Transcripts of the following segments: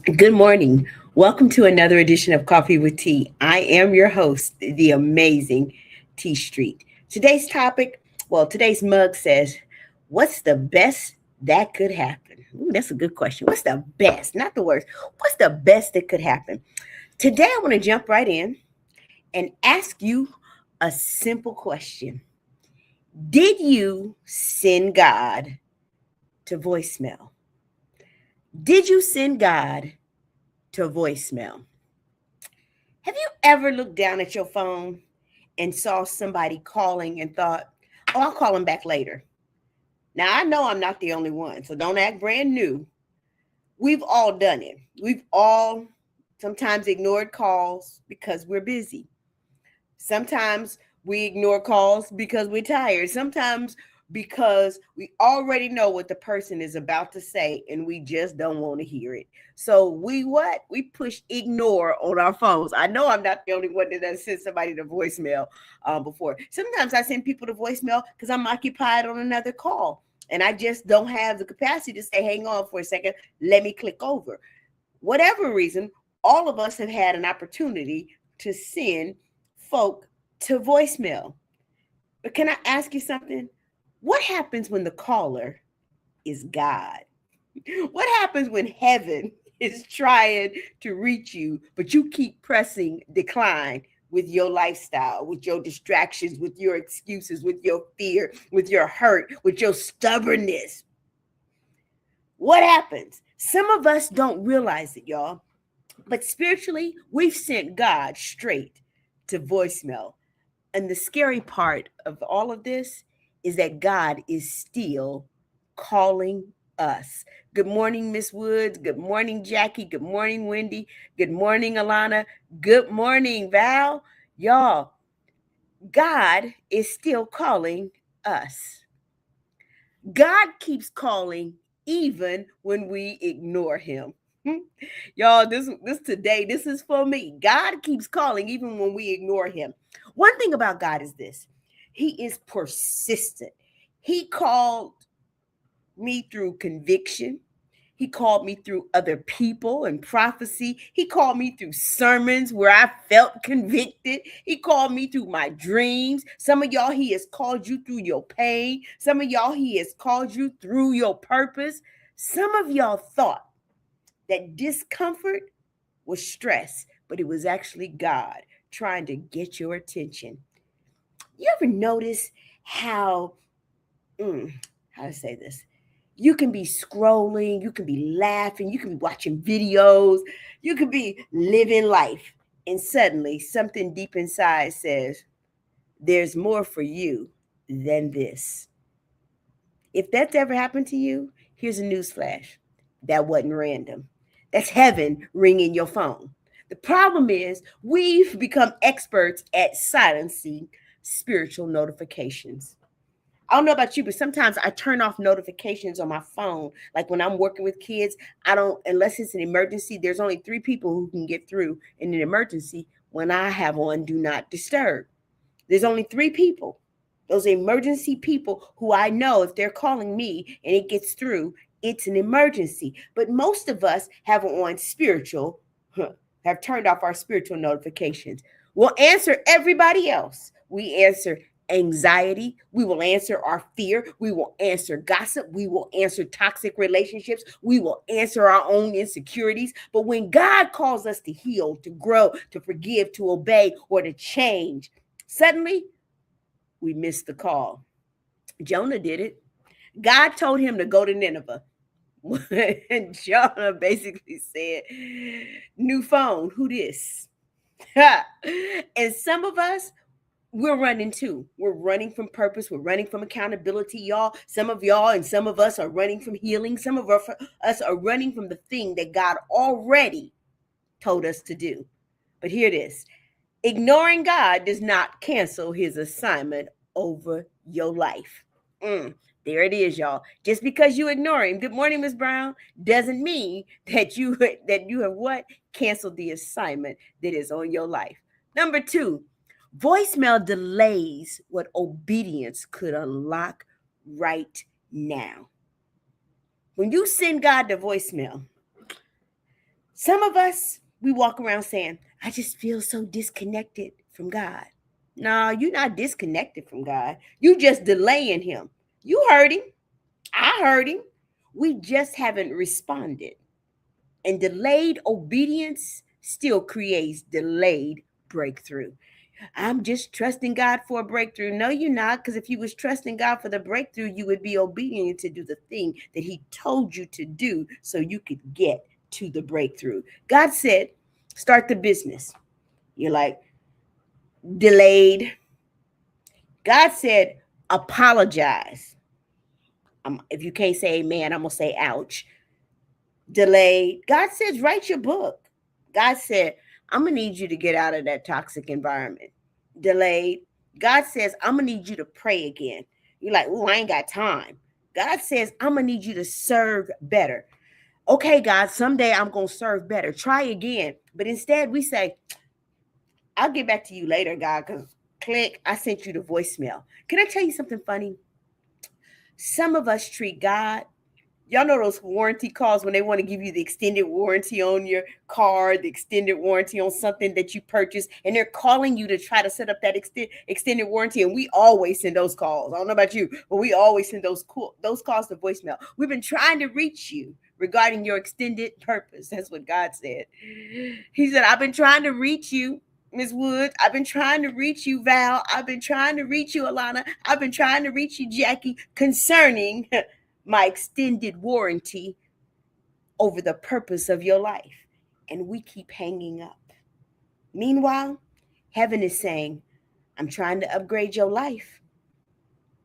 Good morning. Welcome to another edition of Coffee with Tea. I am your host, the amazing T Street. Today's mug says, "What's the best that could happen?" Ooh, that's a good question. What's the best, not the worst? What's the best that could happen? Today, I want to jump right in and ask you a simple question. Did you send God to voicemail? Did you send God to voicemail? Have you ever looked down at your phone and saw somebody calling and thought, oh, I'll call them back later? Now, I know I'm not the only one, so don't act brand new. We've all done it. We've all sometimes ignored calls because we're busy. Sometimes we ignore calls because we're tired. Sometimes because we already know what the person is about to say and we just don't want to hear it. So we what? We push ignore on our phones. I know I'm not the only one that has sent somebody to voicemail before. Sometimes I send people to voicemail because I'm occupied on another call and I just don't have the capacity to say, hang on for a second, let me click over. Whatever reason, all of us have had an opportunity to send folk to voicemail. But can I ask you something? What happens when the caller is God? What happens when heaven is trying to reach you, but you keep pressing decline with your lifestyle, with your distractions, with your excuses, with your fear, with your hurt, with your stubbornness? What happens? Some of us don't realize it, y'all. But spiritually, we've sent God straight to voicemail. And the scary part of all of this is that God is still calling us. Good morning, Miss Woods. Good morning, Jackie. Good morning, Wendy. Good morning, Alana. Good morning, Val. Y'all, God is still calling us. God keeps calling even when we ignore him. Y'all, this is for me. God keeps calling even when we ignore him. One thing about God is this. He is persistent. He called me through conviction. He called me through other people and prophecy. He called me through sermons where I felt convicted. He called me through my dreams. Some of y'all, he has called you through your pain. Some of y'all, he has called you through your purpose. Some of y'all thought that discomfort was stress, but it was actually God trying to get your attention. You ever notice how, how to say this? You can be scrolling, you can be laughing, you can be watching videos, you could be living life, and suddenly something deep inside says, there's more for you than this. If that's ever happened to you, here's a news flash. That wasn't random. That's heaven ringing your phone. The problem is we've become experts at silencing spiritual notifications. I don't know about you, but sometimes I turn off notifications on my phone. Like when I'm working with kids, I don't, unless it's an emergency, there's only three people who can get through in an emergency when I have on do not disturb. There's only three people. Those emergency people who I know if they're calling me and it gets through, it's an emergency. But most of us have on spiritual, have turned off our spiritual notifications. We'll answer everybody else. We answer anxiety. We will answer our fear. We will answer gossip. We will answer toxic relationships. We will answer our own insecurities. But when God calls us to heal, to grow, to forgive, to obey, or to change, suddenly we missed the call. Jonah did it. God told him to go to Nineveh. And Jonah basically said, new phone, who this? And some of us, we're running too. We're running from purpose. We're running from accountability, y'all. Some of y'all and some of us are running from healing. Some of us are running from the thing that God already told us to do. But hear this. Ignoring God does not cancel his assignment over your life. There it is, y'all. Just because you ignore him, good morning, Miss Brown, doesn't mean that you have what? Canceled the assignment that is on your life. Number two, voicemail delays what obedience could unlock right now. When you send God the voicemail, Some of us, we walk around saying, I just feel so disconnected from God. No, you're not disconnected from God. You just delaying him. You heard him. I heard him. We just haven't responded. And delayed obedience still creates delayed breakthrough. I'm just trusting God for a breakthrough. No, you're not, because if you was trusting God for the breakthrough, you would be obedient to do the thing that he told you to do so you could get to the breakthrough. God said, start the business. You're like, delayed. God said, apologize. If you can't say amen, I'm going to say ouch. Delayed. God says, write your book. God said, I'm going to need you to get out of that toxic environment. Delayed. God says, I'm going to need you to pray again. You're like, oh, I ain't got time. God says, I'm going to need you to serve better. Okay, God, someday I'm going to serve better. Try again. But instead, we say, I'll get back to you later, God, because click, I sent you the voicemail. Can I tell you something funny? Some of us treat God, y'all know those warranty calls when they want to give you the extended warranty on your car, the extended warranty on something that you purchased, and they're calling you to try to set up that extended warranty. And we always send those calls. I don't know about you, but we always send those calls to voicemail. We've been trying to reach you regarding your extended purpose. That's what God said. He said, I've been trying to reach you, Ms. Wood. I've been trying to reach you, Val. I've been trying to reach you, Alana. I've been trying to reach you, Jackie, concerning my extended warranty over the purpose of your life. And we keep hanging up. Meanwhile, heaven is saying, I'm trying to upgrade your life.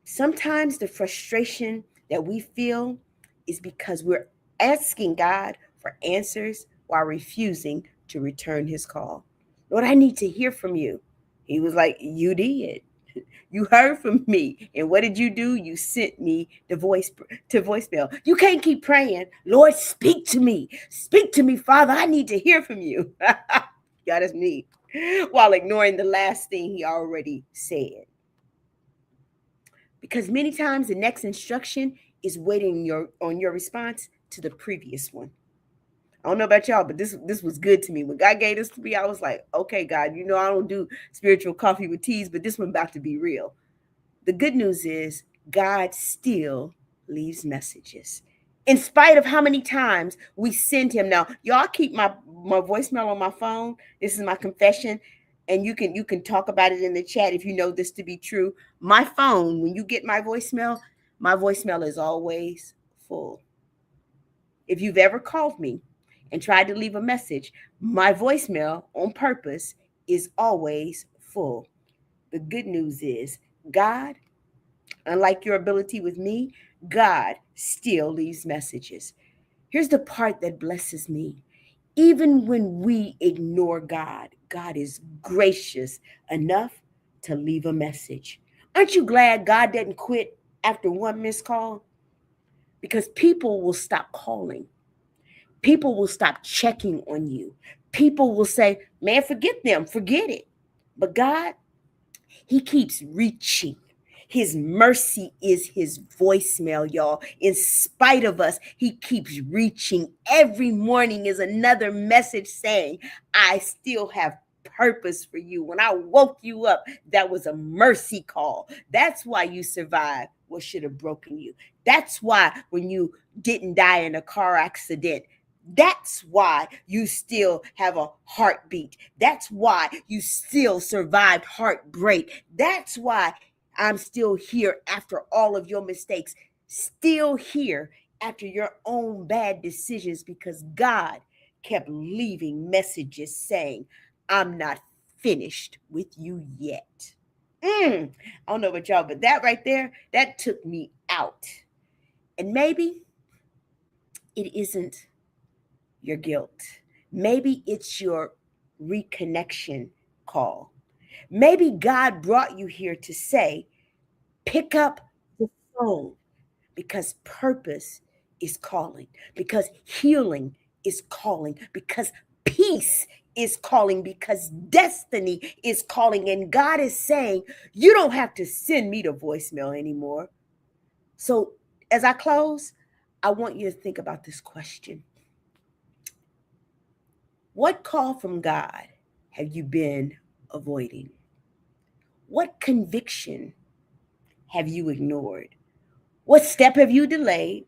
Sometimes the frustration that we feel is because we're asking God for answers while refusing to return his call. Lord, I need to hear from you. He was like, you did. You heard from me. And what did you do? You sent me the voicemail. You can't keep praying. Lord, speak to me. Speak to me, Father. I need to hear from you. God is me. While ignoring the last thing he already said. Because many times the next instruction is waiting on your response to the previous one. I don't know about y'all, but this was good to me. When God gave this to me, I was like, okay, God, you know I don't do spiritual coffee with teas, but this one about to be real. The good news is God still leaves messages. In spite of how many times we send him. Now, y'all keep my voicemail on my phone. This is my confession. And you can talk about it in the chat if you know this to be true. My phone, when you get my voicemail is always full. If you've ever called me and tried to leave a message, my voicemail on purpose is always full. The good news is God, unlike your ability with me, God still leaves messages. Here's the part that blesses me. Even when we ignore God, God is gracious enough to leave a message. Aren't you glad God didn't quit after one missed call? Because people will stop calling. People will stop checking on you. People will say, man, forget them, forget it. But God, he keeps reaching. His mercy is his voicemail, y'all. In spite of us, he keeps reaching. Every morning is another message saying, I still have purpose for you. When I woke you up, that was a mercy call. That's why you survived what should have broken you. That's why when you didn't die in a car accident, that's why you still have a heartbeat. That's why you still survived heartbreak. That's why I'm still here after all of your mistakes, still here after your own bad decisions, because God kept leaving messages saying, I'm not finished with you yet. I don't know about y'all, but that right there, that took me out. And maybe it isn't your guilt. Maybe it's your reconnection call. Maybe God brought you here to say, pick up the phone, because purpose is calling, because healing is calling, because peace is calling, because destiny is calling. And God is saying, you don't have to send me the voicemail anymore. So as I close, I want you to think about this question. What call from God have you been avoiding? What conviction have you ignored? What step have you delayed?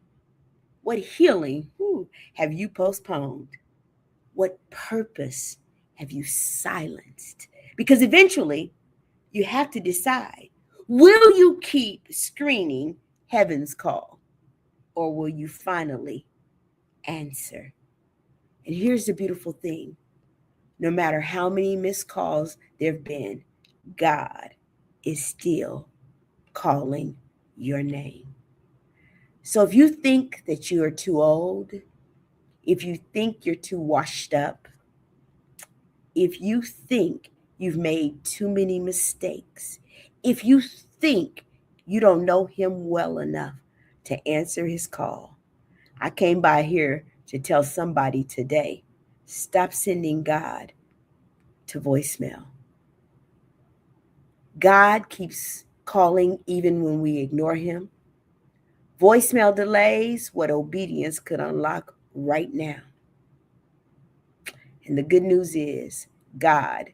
What healing have you postponed? What purpose have you silenced? Because eventually you have to decide, will you keep screening heaven's call, or will you finally answer? And here's the beautiful thing: no matter how many missed calls there have been, God is still calling your name. So if you think that you are too old, if you think you're too washed up, if you think you've made too many mistakes, if you think you don't know him well enough to answer his call, I came by here to tell somebody today, stop sending God to voicemail. God keeps calling even when we ignore him. Voicemail delays what obedience could unlock right now. And the good news is, God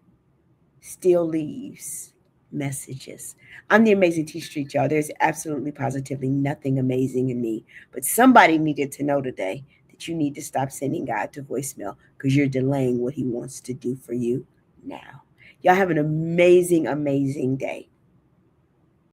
still leaves messages. I'm the amazing T Street, y'all. There's absolutely positively nothing amazing in me. But somebody needed to know today that you need to stop sending God to voicemail because you're delaying what he wants to do for you now. Y'all have an amazing, amazing day.